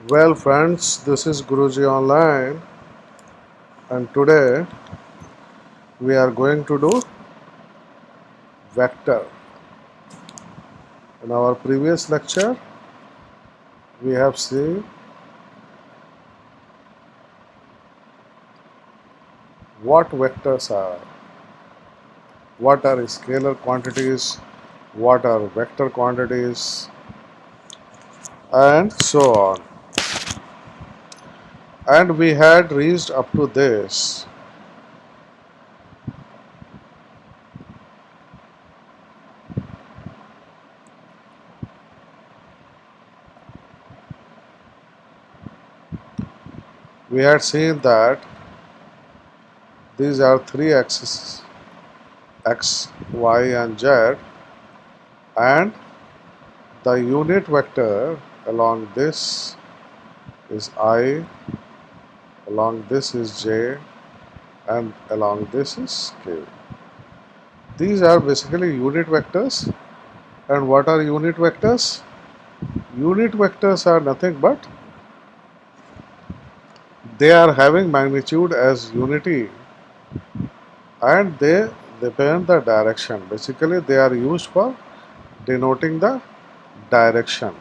Well friends, this is Guruji online and today we are going to do vector. In our previous lecture we have seen what vectors are, what are scalar quantities, what are vector quantities and so on. And we had reached up to this. We had seen that these are three axes x, y and z, and the unit vector along this is I, along this is j, and along this is k. These are basically unit vectors. And what are unit vectors? Unit vectors are nothing but they are having magnitude as unity and they depend the direction. Basically they are used for denoting the direction.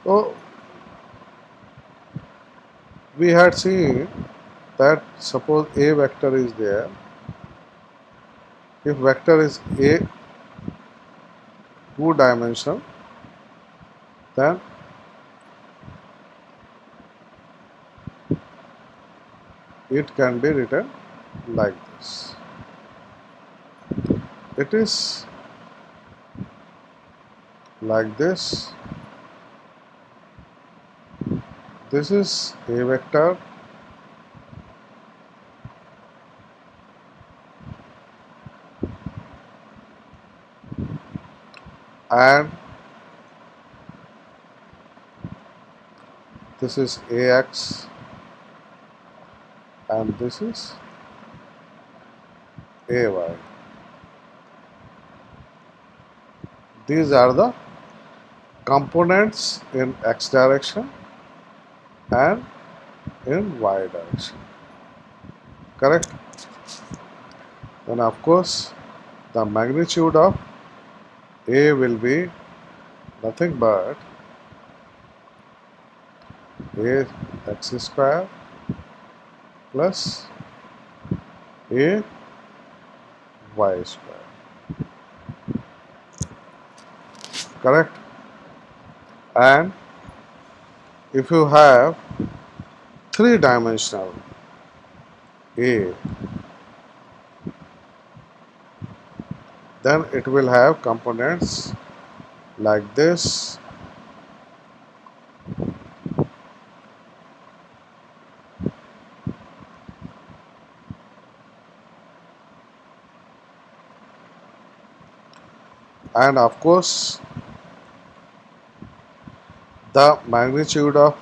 So we had seen that suppose a vector is there. If vector is a two-dimensional, then it can be written like this. It is like this. This is a vector and this is ax and this is ay. These are the components in x direction and in y direction. Correct? Then of course the magnitude of a will be nothing but a x square plus a y square. Correct? And if you have three-dimensional a, then it will have components like this, and of course the magnitude of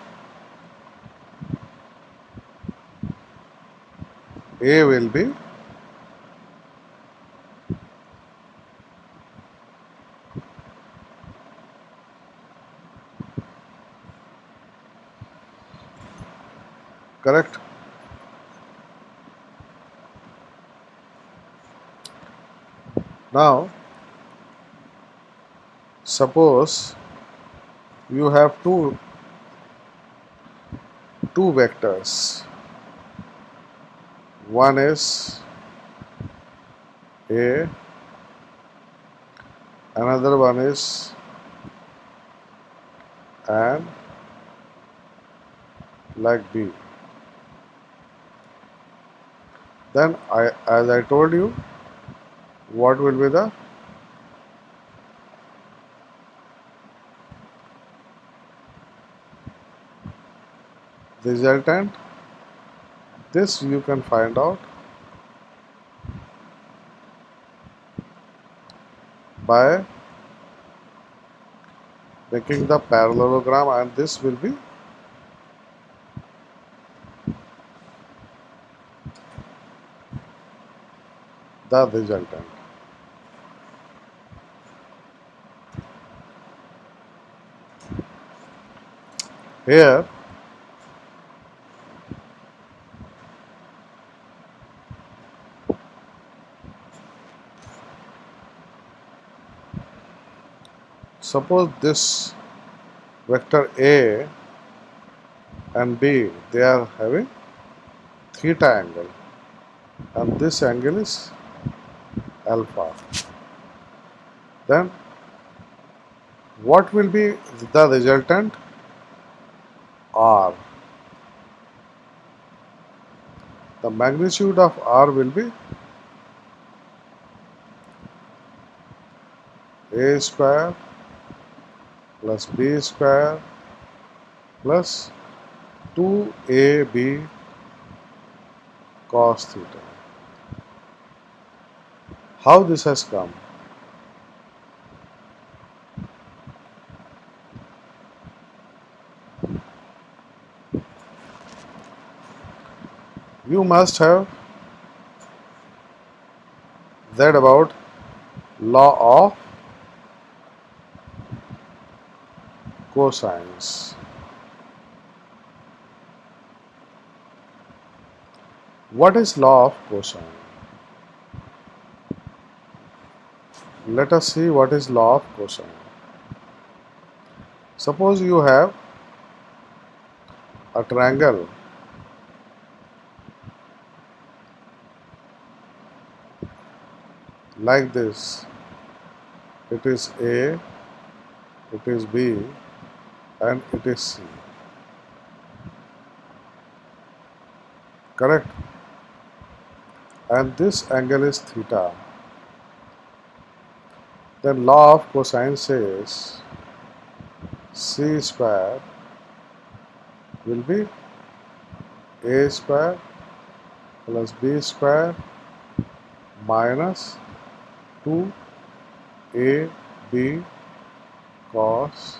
a will be correct. Now suppose you have two vectors. One is a, another one is and like b. Then as I told you, what will be the resultant? This you can find out by making the parallelogram, and this will be the resultant. Here suppose this vector A and B, they are having theta angle, and this angle is alpha. Then what will be the resultant? R. The magnitude of R will be A square plus B square plus 2AB cos theta. How this has come? You must have read about law of cosines. What is law of cosine? Let us see what is law of cosine. Suppose you have a triangle like this. It is A, it is B, and it is C. Correct? And this angle is theta. Then law of cosine says C square will be A square plus B square minus 2AB cos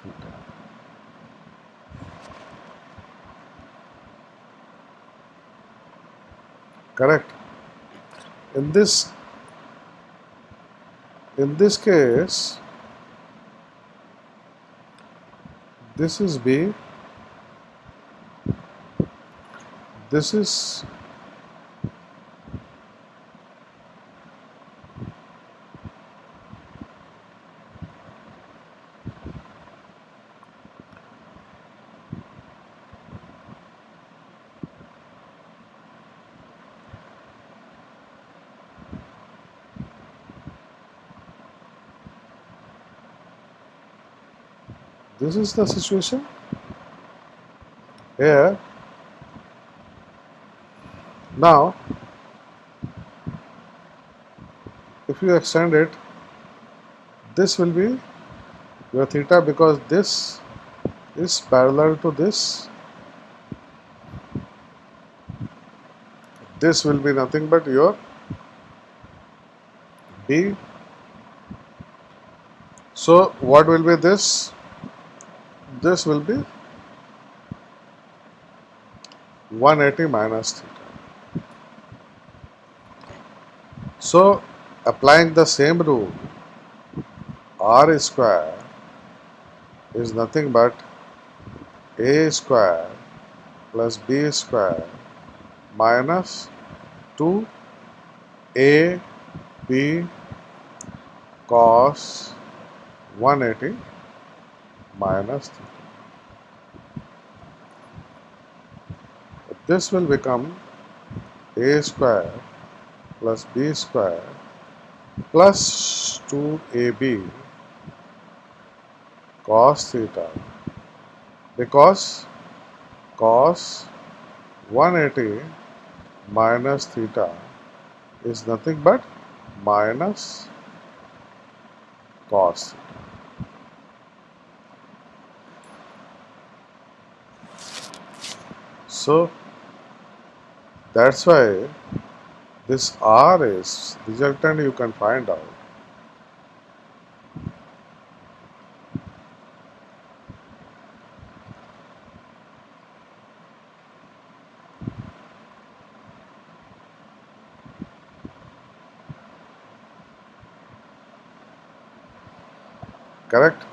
theta. Correct? In this case, this is B, this is the situation. Here, now, if you extend it, this will be your theta because this is parallel to this. This will be nothing but your B. So, what will be this? This will be 180 minus theta. So, applying the same rule, R square is nothing but A square plus B square minus 2AB cos 180 minus theta. This will become A square plus B square plus 2AB cos theta, because cos 180 minus theta is nothing but minus cos. So that's why this R is resultant you can find out. Correct?